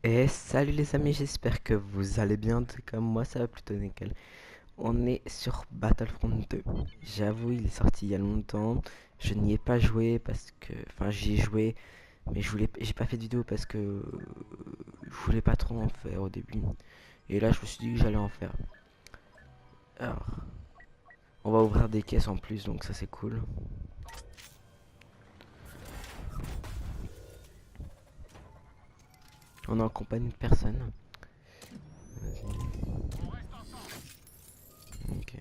Et salut les amis, j'espère que vous allez bien, en tout cas moi ça va plutôt nickel. On est sur Battlefront 2. J'avoue, il est sorti il y a longtemps. Je n'y ai pas joué parce que... Enfin, j'y ai joué, mais j'ai pas fait de vidéo parce que je voulais pas trop en faire au début. Et là, je me suis dit que j'allais en faire. Alors, on va ouvrir des caisses en plus, donc ça c'est cool. On est en compagnie de personne. Ok.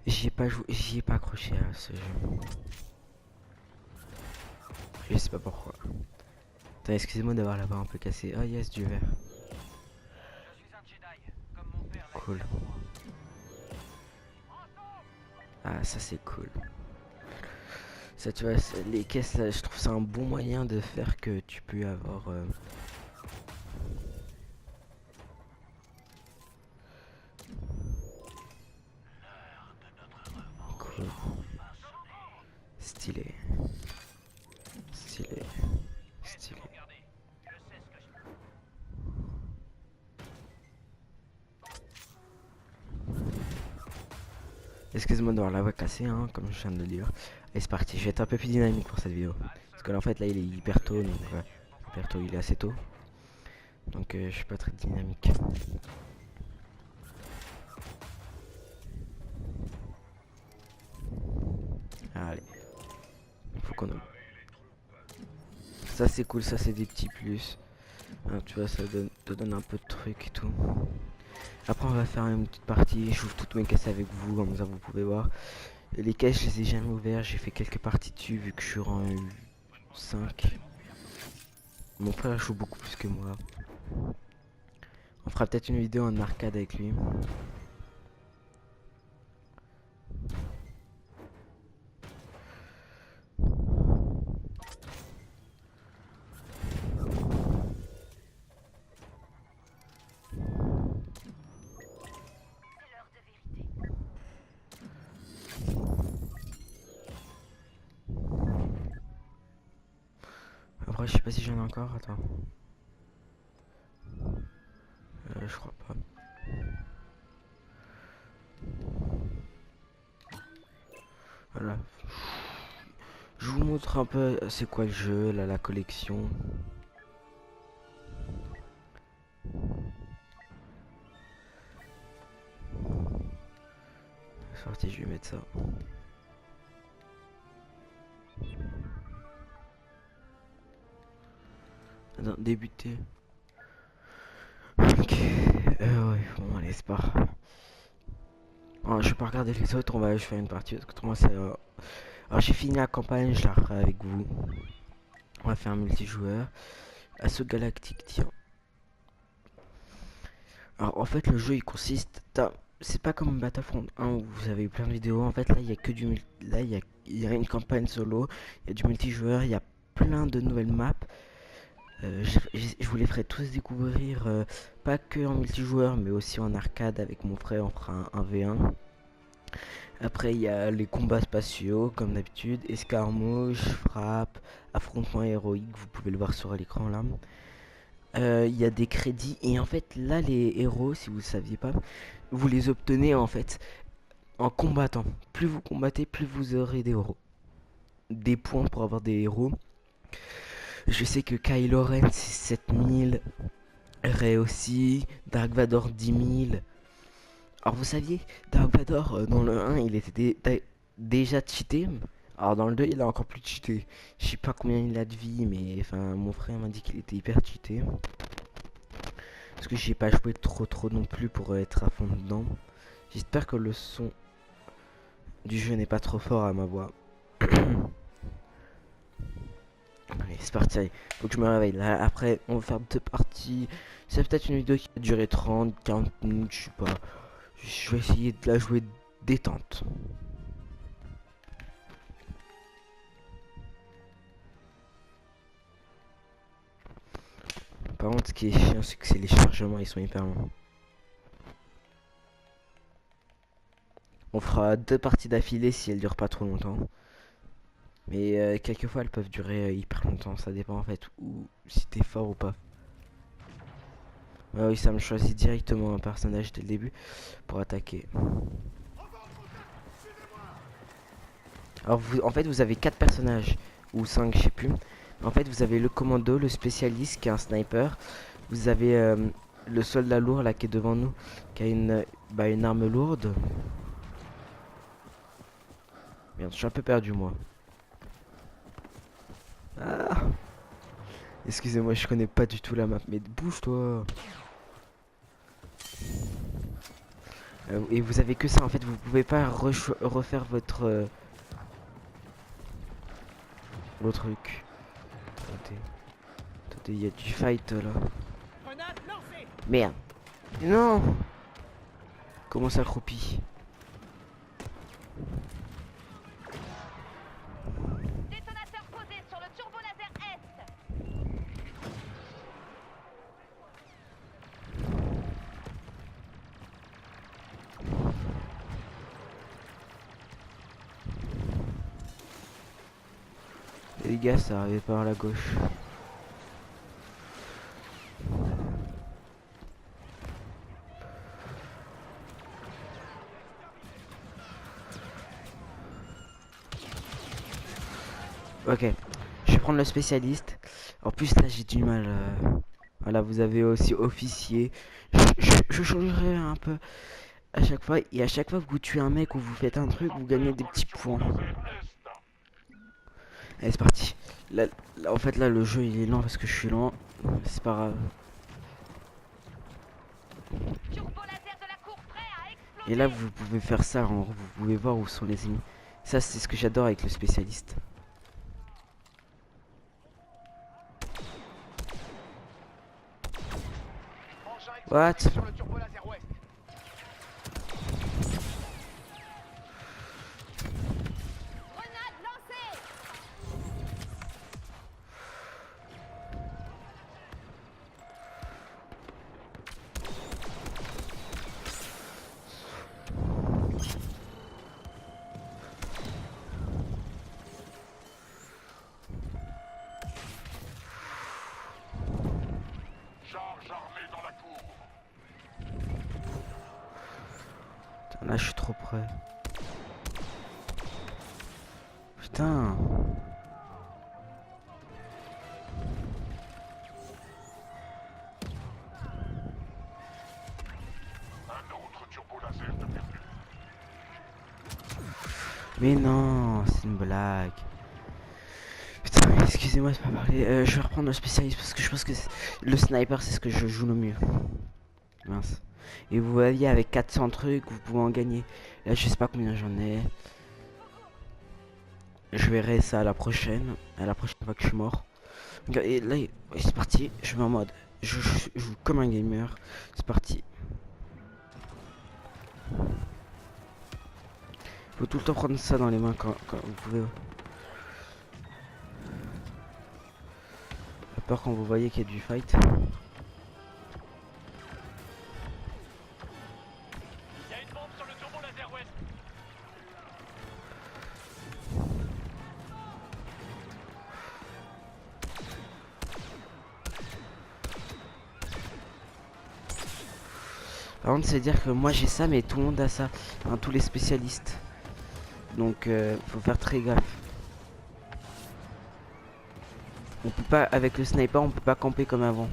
J'y ai pas joué, j'y ai pas accroché à ce jeu. Je sais pas pourquoi. Attends, excusez-moi d'avoir la barre un peu cassée. Ah yes, du verre. Cool. Ah, ça c'est cool. Ça, tu vois, les caisses là, je trouve ça un bon moyen de faire que tu peux avoir. Cool. Stylé. Stylé. Stylé. Excuse-moi d'avoir la voix cassée, hein, comme je viens de le dire. Allez, c'est parti. Je vais être un peu plus dynamique pour cette vidéo. Parce que là, en fait, là, il est hyper tôt. Donc, hyper tôt, il est assez tôt. Donc, je suis pas très dynamique. Allez. Il faut qu'on. Ça, c'est cool. Ça, c'est des petits plus. Hein, tu vois, ça te donne un peu de trucs et tout. Après, on va faire une petite partie. J'ouvre toutes mes caisses avec vous, comme ça vous pouvez voir. Les caisses, je les ai jamais ouvertes. J'ai fait quelques parties dessus vu que je suis rang 5. Mon frère joue beaucoup plus que moi. On fera peut-être une vidéo en arcade avec lui. Après, je sais pas si j'en ai encore. Attends. Je crois pas. Voilà. Je vous montre un peu c'est quoi le jeu, là, la collection. Sorti, je vais mettre ça. Attends, débuter. Ok. Ouais, bon, allez, c'est pas. Je vais pas regarder les autres, je vais faire une partie. Parce que autrement, c'est. Alors, j'ai fini la campagne, je la referai avec vous. On va faire un multijoueur. Assaut Galactique, tiens. Alors en fait le jeu il consiste, c'est pas comme Battlefront 1 où vous avez eu plein de vidéos. En fait là il y a que là il y a une campagne solo, il y a du multijoueur, il y a plein de nouvelles maps. Je vous les ferai tous découvrir, pas que en multijoueur mais aussi en arcade avec mon frère, on fera un 1v1. Après il y a les combats spatiaux comme d'habitude, escarmouche, frappe, affrontement héroïque, vous pouvez le voir sur l'écran là. Il y a des crédits et en fait là les héros, si vous ne saviez pas, vous les obtenez en fait en combattant. Plus vous combattez, plus vous aurez des héros, des points pour avoir des héros. Je sais que Kylo Ren c'est 7000, Rey aussi, Dark Vador 10 000. Alors vous saviez, Dark Vador dans le 1 il était déjà cheaté. Alors dans le 2 il a encore plus cheaté. Je sais pas combien il a de vie, mais enfin mon frère m'a dit qu'il était hyper cheaté. Parce que j'ai pas joué trop non plus pour être à fond dedans. J'espère que le son du jeu n'est pas trop fort à ma voix. Allez, c'est parti, allez. Faut que je me réveille. Là, après, on va faire 2 parties. C'est peut-être une vidéo qui va durer 30, 40 minutes, je sais pas. Je vais essayer de la jouer détente. Par contre, ce qui est chiant, c'est que les chargements, ils sont hyper longs. On fera 2 parties d'affilée si elles durent pas trop longtemps. Mais quelquefois, elles peuvent durer hyper longtemps. Ça dépend en fait ou si t'es fort ou pas. Ah oui, ça me choisit directement un personnage dès le début pour attaquer. Alors vous, en fait, vous avez 4 personnages ou 5, je sais plus. En fait, vous avez le commando, le spécialiste qui est un sniper. Vous avez le soldat lourd là qui est devant nous, qui a une arme lourde. Merde, je suis un peu perdu moi. Ah, excusez-moi, je connais pas du tout la map, mais bouge-toi. Et vous avez que ça en fait, vous pouvez pas refaire votre truc. Attendez, attendez, il y a du fight là. Merde. Non. Comment ça accroupi? Détonateur posé sur le turbolaser Est. Les gars, ça arrive par la gauche. Ok, je vais prendre le spécialiste. En plus là j'ai du mal. Voilà, vous avez aussi officier. Je changerai un peu à chaque fois. Et à chaque fois que vous tuez un mec ou vous faites un truc, vous gagnez des petits points. Allez, c'est parti. En fait là le jeu il est lent parce que je suis lent. C'est pas grave. Turbolaser de la cour prêt à Et exploser. là vous pouvez faire ça. En gros, vous pouvez voir où sont les ennemis. Ça c'est ce que j'adore avec le spécialiste. What? Sur le turbolaser Ouest. Grenade lancée. Charge armée dans la cour. Putain, là je suis trop près. Putain. Un autre turbolaser de perdu. Mais non, c'est une blague. Putain, excusez-moi de pas parler. Je vais reprendre le spécialiste parce que je pense que le sniper c'est ce que je joue le mieux. Mince. Et vous voyez avec 400 trucs, vous pouvez en gagner. Là je sais pas combien j'en ai. Je verrai ça à la prochaine fois que je suis mort. Et là, c'est parti. Je vais en mode. Je joue comme un gamer. C'est parti. Faut tout le temps prendre ça dans les mains quand vous pouvez. À part quand vous voyez qu'il y a du fight. Il y a une bombe sur le turbolaser Ouest. Par contre, c'est dire que moi j'ai ça, mais tout le monde a ça. Enfin, tous les spécialistes. Donc, faut faire très gaffe. On peut pas, avec le sniper, on peut pas camper comme avant.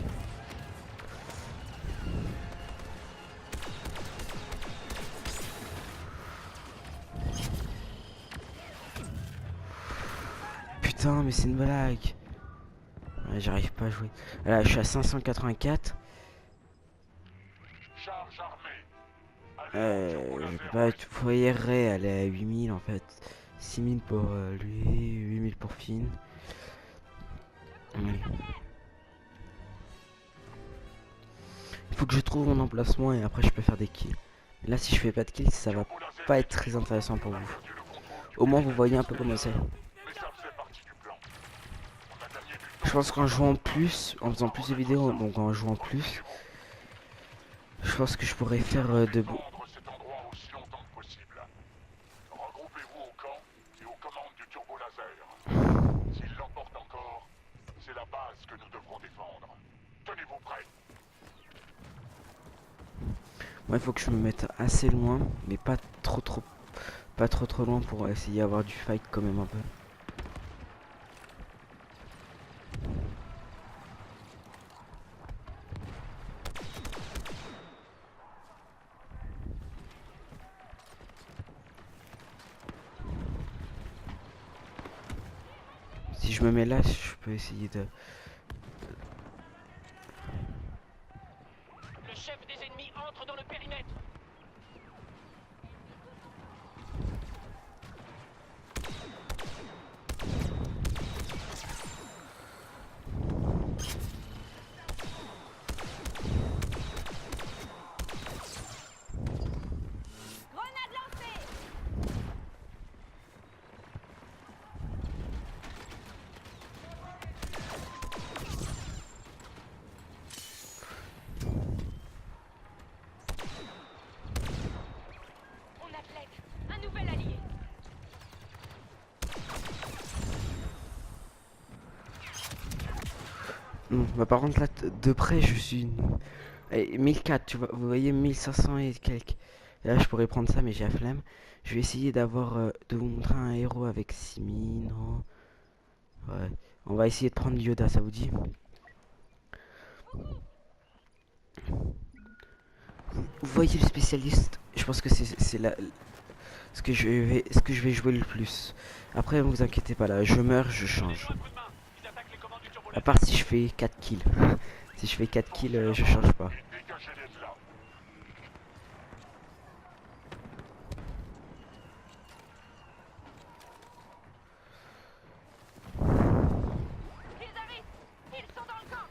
Putain, mais c'est une blague. Ouais, j'arrive pas à jouer. Là, je suis à 584. Charge armée. Allez au Je peux turbolaser pas. Ouest. Vous voyez, Ray, elle est à 8000 en fait. 6000 pour lui, 8000 pour Finn. Ouais. Il faut que je trouve mon emplacement et après je peux faire des kills. Et là, si je fais pas de kills, ça va pas être très intéressant pour vous. Perdu le contrôle du Au moins, vous voyez un peu comment c'est. mais ça faisait partie du plan. On a gagné du temps. Je pense qu'en jouant plus, en faisant plus de vidéos, donc en jouant plus, je pense que je pourrais faire de beaux. Défendre cet endroit aussi longtemps que possible. Regroupez-vous au camp et aux commandes du turbolaser. S'il l'emporte encore, c'est la base que nous devrons défendre. Tenez-vous prêts. Moi, il faut que je me mette assez loin, mais pas trop loin pour essayer d'avoir du fight quand même un peu. Si je me mets là, je peux essayer de... Le chef des ennemis entre dans le périmètre. Grenade lancée. On athlète. Un nouvel allié. Bah, par contre, là, de près, je suis... Allez, 1004, tu vois, vous voyez, 1500 et quelques. Et là, je pourrais prendre ça, mais j'ai la flemme. Je vais essayer d'avoir... de vous montrer un héros avec 6000, non. Ouais. On va essayer de prendre Yoda, ça vous dit? Vous voyez le spécialiste? Je pense que c'est là ce que je vais jouer le plus. Après, ne vous inquiétez pas, là, je meurs, je change. Donnez-nous un coup de main. Ils attaquent les commandes du turbo À laser. part si je fais 4 kills. Si je fais 4 kills, je change pas. Et dégagez-les de là. Ils arrivent. Ils sont dans le camp.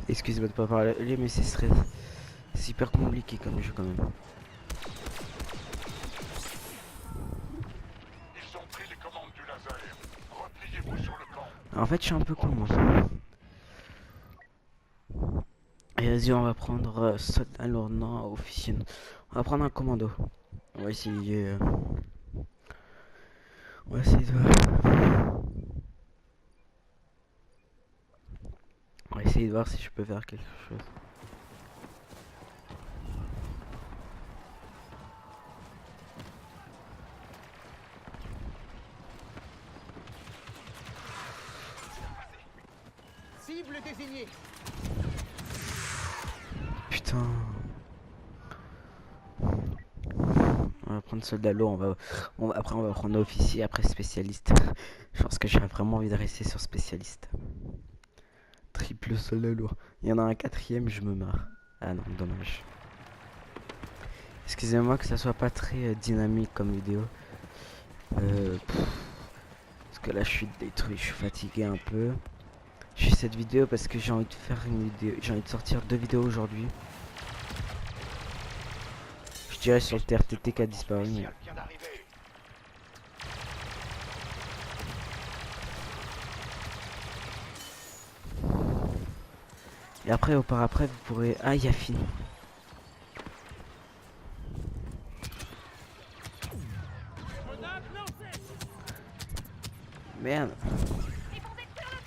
Excusez-moi de pas parler, mais c'est hyper compliqué comme jeu quand même. Ils ont pris les commandes du laser. Repliez-vous sur le camp. En fait, je suis un peu con, moi. Et vas-y, on va prendre alors non, officier. On va prendre un commando. On va essayer. On va essayer de. On va essayer de voir si je peux faire quelque chose. Cible désignée. Putain. On va prendre soldat lourd, après on va prendre officier, après spécialiste. Je pense que j'ai vraiment envie de rester sur spécialiste. Triple soldat lourd. Il y en a un quatrième, je me marre. Ah non, dommage. Excusez-moi que ça soit pas très dynamique comme vidéo. Parce que là je suis détruit, je suis fatigué un peu. Je fais cette vidéo parce que j'ai envie de faire une vidéo. J'ai envie de sortir 2 vidéos aujourd'hui. Je dirais sur le TRTT qui a disparu. Mais... Spécial vient d'arriver. Et après, au par après, vous pourrez. Ah, il y a fini. Grenade lancée. Merde. Ils vont détruire le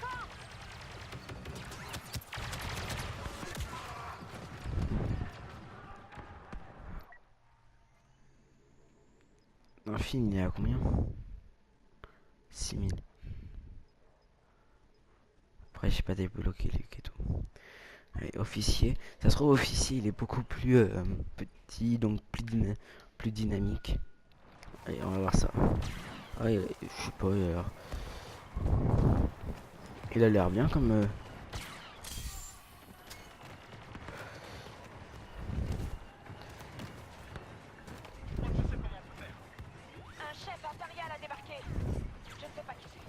camp. Un film, il est à combien? 6000. Après, j'ai pas débloqué les et tout. Allez, officier. Ça se trouve, officier, il est beaucoup plus petit, donc plus dynamique. Allez, on va voir ça. Ah, je sais pas, il a l'air bien comme. Un chef impérial a débarqué. Je ne sais pas qui c'est.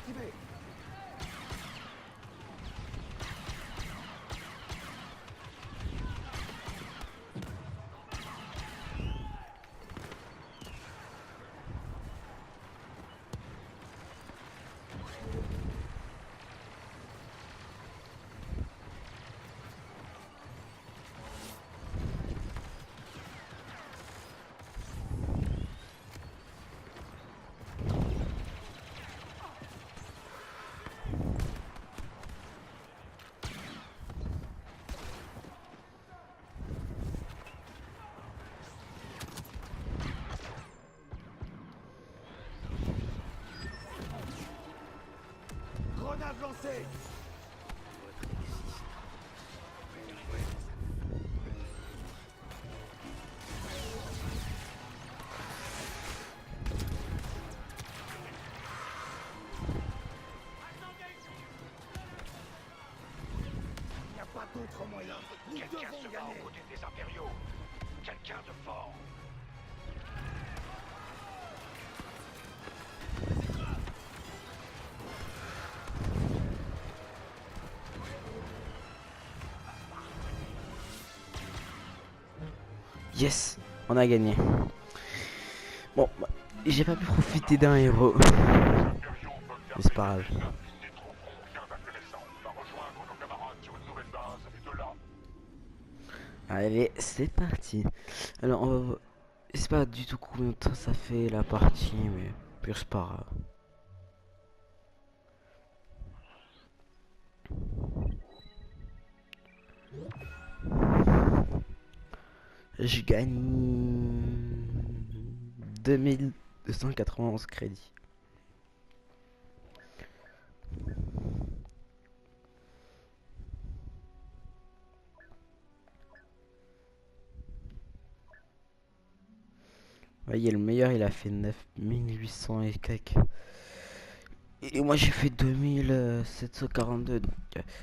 activé. Grenade lancée. Il n'y a pas d'autre moyen. Nous Quelqu'un devons se bat gagner. aux côtés des impériaux. Quelqu'un de fort. Yes, on a gagné. Bon, bah, j'ai pas pu profiter d'un héros. Les impériaux peuvent Mais c'est pas grave. terminer les trouveront rien d'intéressant. Va rejoindre nos camarades sur une nouvelle base et de là, Allez, c'est parti. Alors, je sais pas du tout combien de temps ça fait la partie, mais puis c'est pas grave. Je gagne 2291 crédits. Voyez, le meilleur il a fait 9800 et quelques. Et moi j'ai fait 2742. Donc,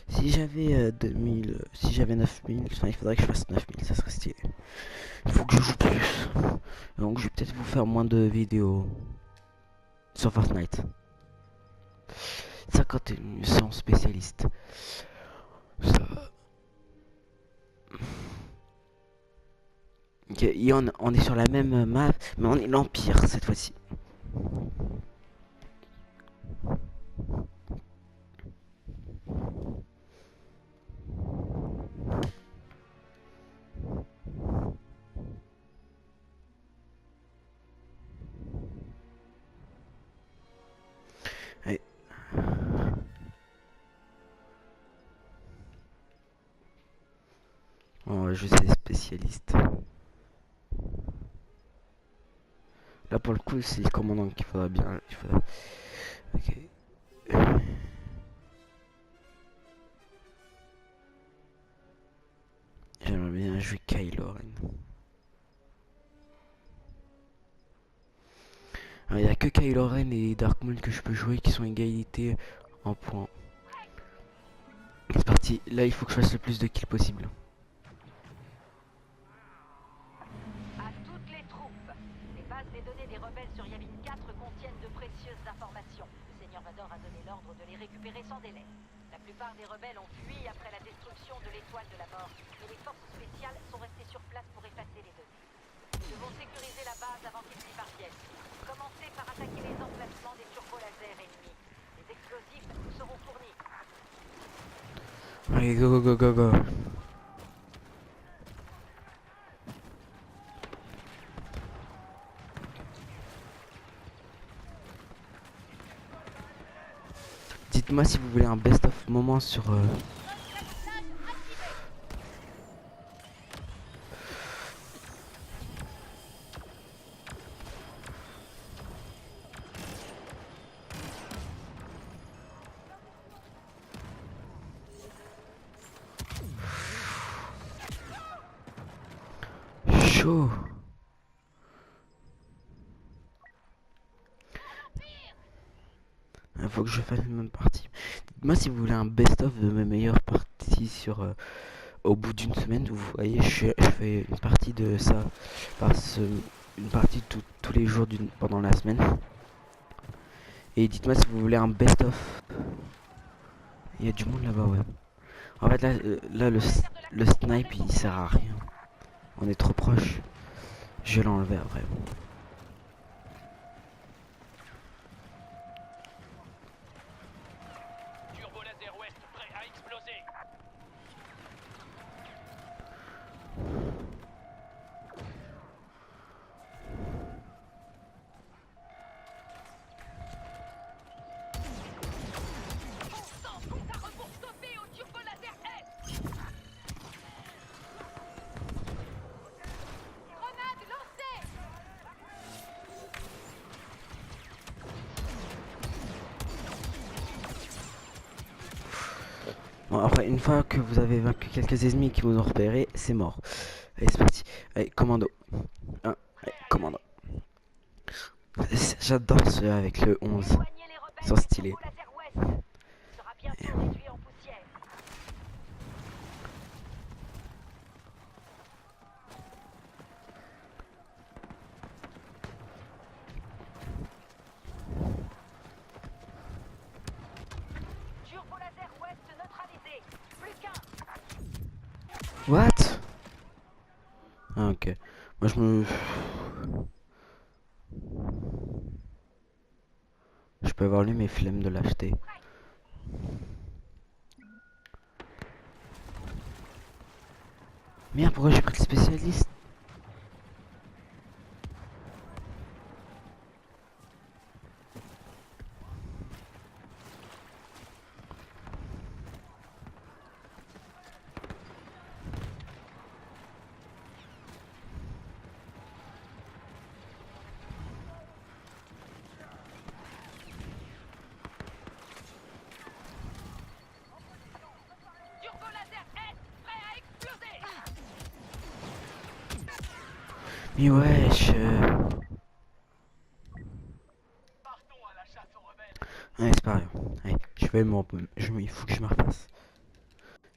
si j'avais 2000, si j'avais 9000, enfin il faudrait que je fasse 9000, ça serait stylé. Il faut que je joue plus. Donc je vais peut-être vous faire moins de vidéos sur Fortnite. 51 missions spécialistes. Ça. Ok, et on est sur la même map, mais on est l'Empire cette fois-ci. Allez. Oh, je sais spécialiste. Là pour le coup c'est le commandant qu'il faudra bien. Il faudra... Ok. J'aimerais bien jouer Kylo Ren. Il n'y a que Kylo Ren et Dark Maul que je peux jouer qui sont égalité en points. C'est parti, là il faut que je fasse le plus de kills possible. À toutes les troupes, les bases des données des rebelles sur Yavin 4 contiennent de précieuses informations. Le Seigneur Vador a donné l'ordre de les récupérer sans délai. La plupart des rebelles ont fui après la destruction de l'étoile de la mort, et les forces spéciales sont restées sur place pour effacer les données. Nous devons sécuriser la base avant qu'ils y parviennent. Commencez par attaquer les emplacements des turbolasers ennemis. Les explosifs nous seront fournis. Allez, go go go go go. Dites-moi si vous voulez un best-of moment sur... Chaud. Il faut que je fasse une bonne partie. Dites-moi si vous voulez un best-of de mes meilleures parties sur... au bout d'une semaine, vous voyez, je fais une partie de ça une partie tous les jours pendant la semaine. Et dites-moi si vous voulez un best-of. Il y a du monde là-bas, ouais. En fait, là le snipe il sert à rien. On est trop proche. Je vais l'enlever après. Turbo laser ouest prêt à exploser. Sans compte à rebours stoppé au turbo laser S. Grenade lancée. Bon, après, une fois que vous avez vaincu quelques ennemis qui vous ont repéré, c'est mort. Allez, c'est parti. Allez, commando. Allez, commando. J'adore ceux avec le 11. Éloignez les rebelles Ils sont du stylés. turbo laser ouest. Il sera bientôt réduit en poussière. Turbo laser ouest neutralisé. Plus qu'un. What? Ah, ok. Moi, je peux avoir lu mes flemmes de l'acheter. Merde, pourquoi j'ai pris le spécialiste? Turbo laser S prêt à exploser. Mais wesh. Partons à la chasse aux rebelles. Allez, c'est pas grave. Allez, il faut que je me repasse.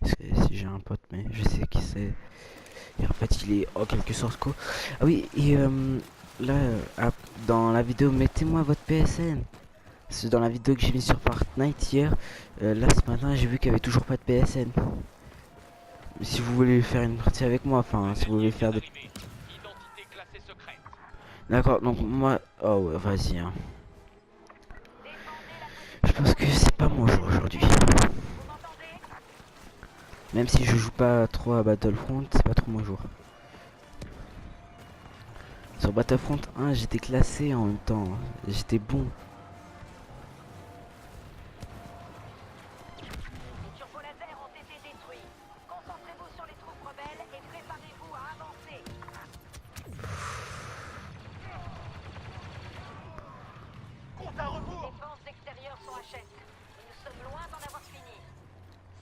Parce que si j'ai un pote, mais je sais qui c'est. Et en fait, il est en quelque sorte quoi. Ah oui, et là, dans la vidéo, mettez-moi votre PSN. Parce que dans la vidéo que j'ai mis sur Fortnite hier, là ce matin, j'ai vu qu'il y avait toujours pas de PSN. Si vous voulez faire une partie avec moi, enfin, si vous voulez faire des. Arrivé. Identité classée secrète. D'accord, donc moi. Oh ouais, vas-y, hein. Je pense que c'est pas mon jour aujourd'hui. Vous m'entendez? Même si je joue pas trop à Battlefront, c'est pas trop mon jour. Sur Battlefront 1, j'étais classé en même temps. J'étais bon. Les turbolasers ont été détruits. Concentrez-vous sur les troupes rebelles et préparez-vous à avancer. Compte à rebours. Les défenses extérieures sont à chef. Et nous sommes loin d'en avoir fini.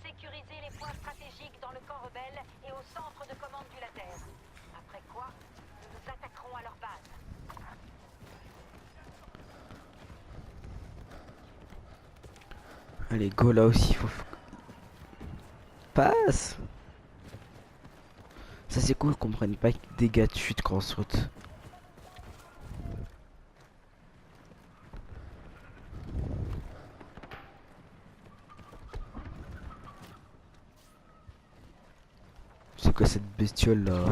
Sécurisez les points stratégiques dans le camp rebelle et au centre de commande du laser. Après quoi, nous nous attaquerons à leur base. Allez, go là aussi, faut. Passe! Ça c'est cool qu'on prenne pas des dégâts de chute quand on saute. C'est quoi cette bestiole là?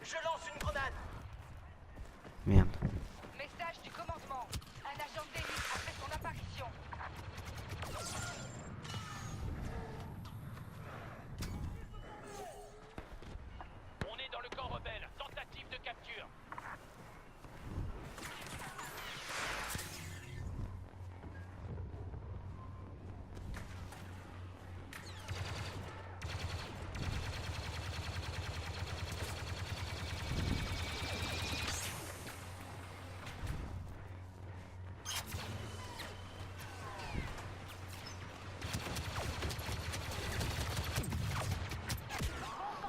Je lance une grenade. Merde. Message du commandement. Un agent d'élite a fait son apparition. On est dans le camp rebelle. Tentative de capture.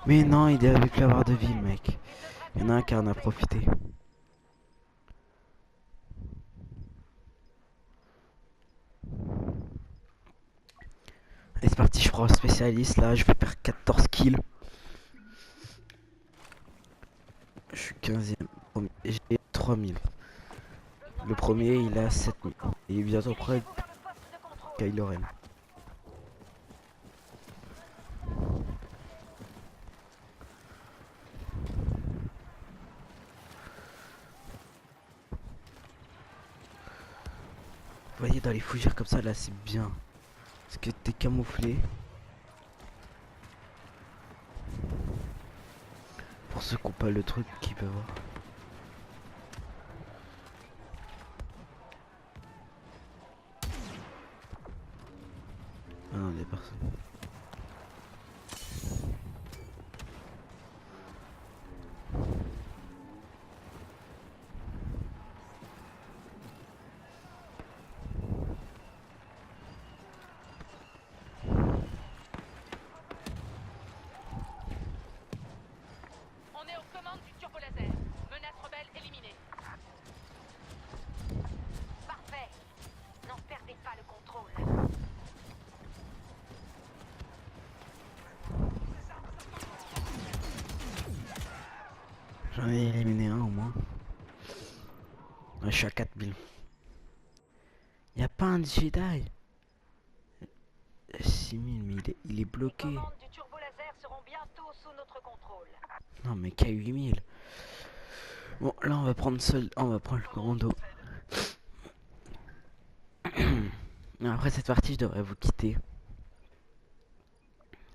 Mais non, il avait plus avoir de vie, le mec. Il y en a un qui en a profité. Allez, c'est parti, je prends un spécialiste là, je vais faire 14 kills. Je suis 15ème. J'ai 3000. Le premier, il a 7000. Et il est bientôt prêt Dirigez-vous vers le poste de contrôle. Kylo Ren. Vous voyez, dans les fougères comme ça, là, c'est bien. Parce que t'es camouflé. Pour ceux qui n'ont pas le truc, qui peuvent voir. Ah non, il y a personne. On est aux commandes du turbo laser. Menace rebelle éliminée. Parfait. N'en perdez pas le contrôle. J'en ai éliminé un au moins. Ouais, je suis à 4000. Y a pas un Jedi. 6000, mais il est Les bloqué. commandes du turbo laser seront bientôt sous notre contrôle. Non, mais qu'à 8000. Bon, là, on va prendre le commando. Après cette partie, je devrais vous quitter.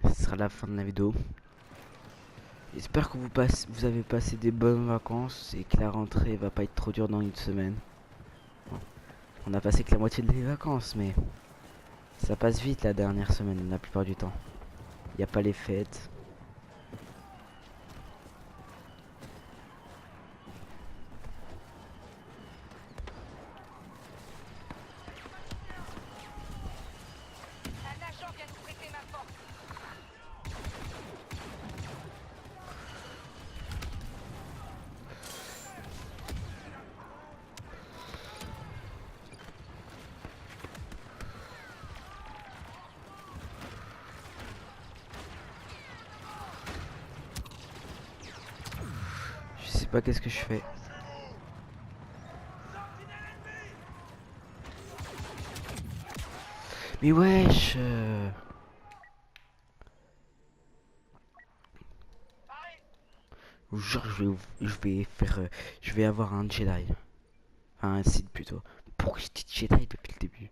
Ce sera la fin de la vidéo. J'espère que vous avez passé des bonnes vacances et que la rentrée va pas être trop dure dans une semaine. Bon, on a passé que la moitié des vacances, mais ça passe vite la dernière semaine, la plupart du temps. Il n'y a pas les fêtes. Un agent vient de prêter ma force. Je sais pas qu'est-ce que je fais. Mais wesh Genre je vais avoir un Jedi. Enfin un Sith plutôt. Pourquoi je dis Jedi depuis le début?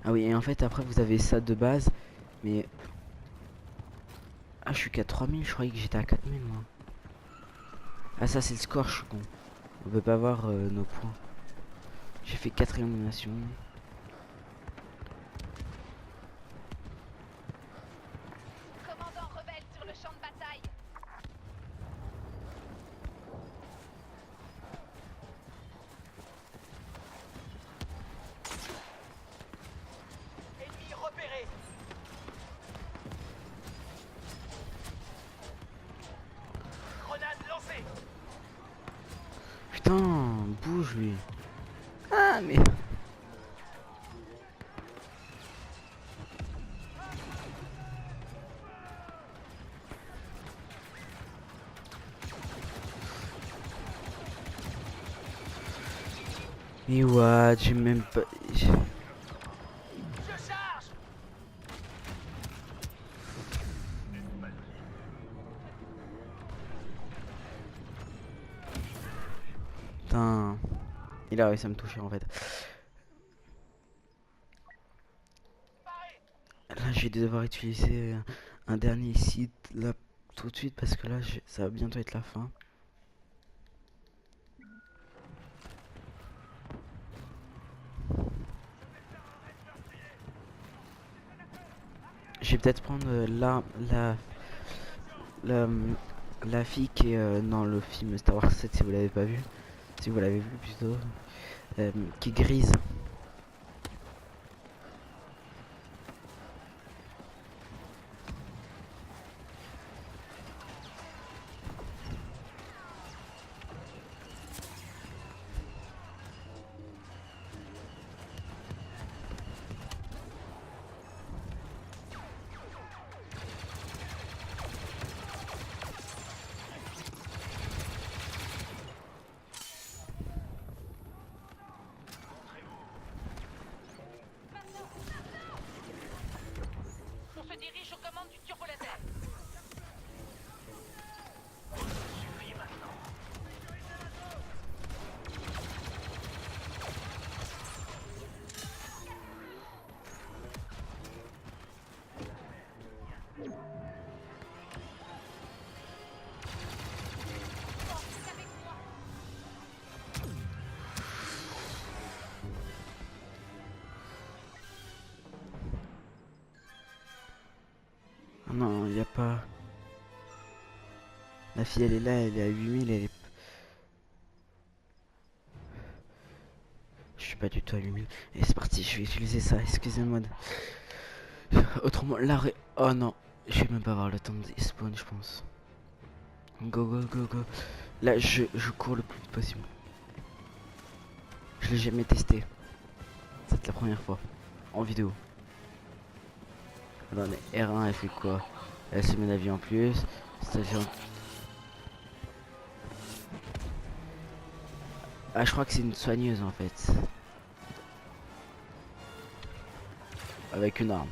Ah oui, et en fait après vous avez ça de base. Mais... Ah, je suis qu'à 3000, je croyais que j'étais à 4000 moi. Ah ça c'est le score, je suis con. On peut pas voir nos points. J'ai fait 4 éliminations. Commandant rebelle sur le champ de bataille. Ennemi repéré. Grenade lancée. Putain, bouge lui. Ah mais... Mais what, j'ai même pas... Je charge. Putain... Il a réussi à me toucher en fait. Là je vais devoir utiliser un dernier site là tout de suite parce que là ça va bientôt être la fin. Je vais peut-être prendre la, la fille qui est dans le film Star Wars 7 si vous l'avez pas vu. Si vous l'avez vu plutôt. Qui est grise. Non, il y a pas. La fille, elle est là, elle est à 8000, elle est. Je suis pas du tout à 8000. Et c'est parti, je vais utiliser ça, excusez-moi. Autrement, l'arrêt. Oh non, je vais même pas avoir le temps de spawn, je pense. Go, go, go, go. Là, je cours le plus vite possible. Je l'ai jamais testé. C'est la première fois. En vidéo. Attendez, R1, elle fait quoi? Elle se met la vie en plus. Station. Ah, je crois que c'est une soigneuse en fait. Avec une arme.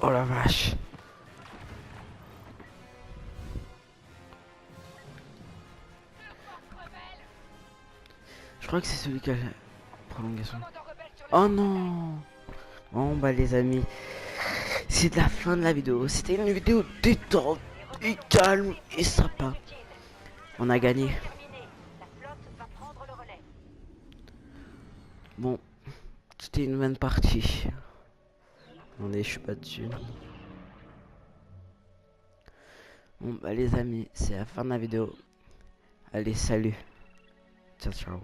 Oh la vache. Je crois que c'est celui qui a la prolongation. Oh non. Bon bah les amis, c'est la fin de la vidéo. C'était une vidéo détente et calme et sympa. On a gagné. La flotte va prendre le relais. Bon, c'était une bonne partie. Attendez, je suis pas dessus. Bon bah les amis, c'est la fin de la vidéo. Allez, salut. Ciao ciao.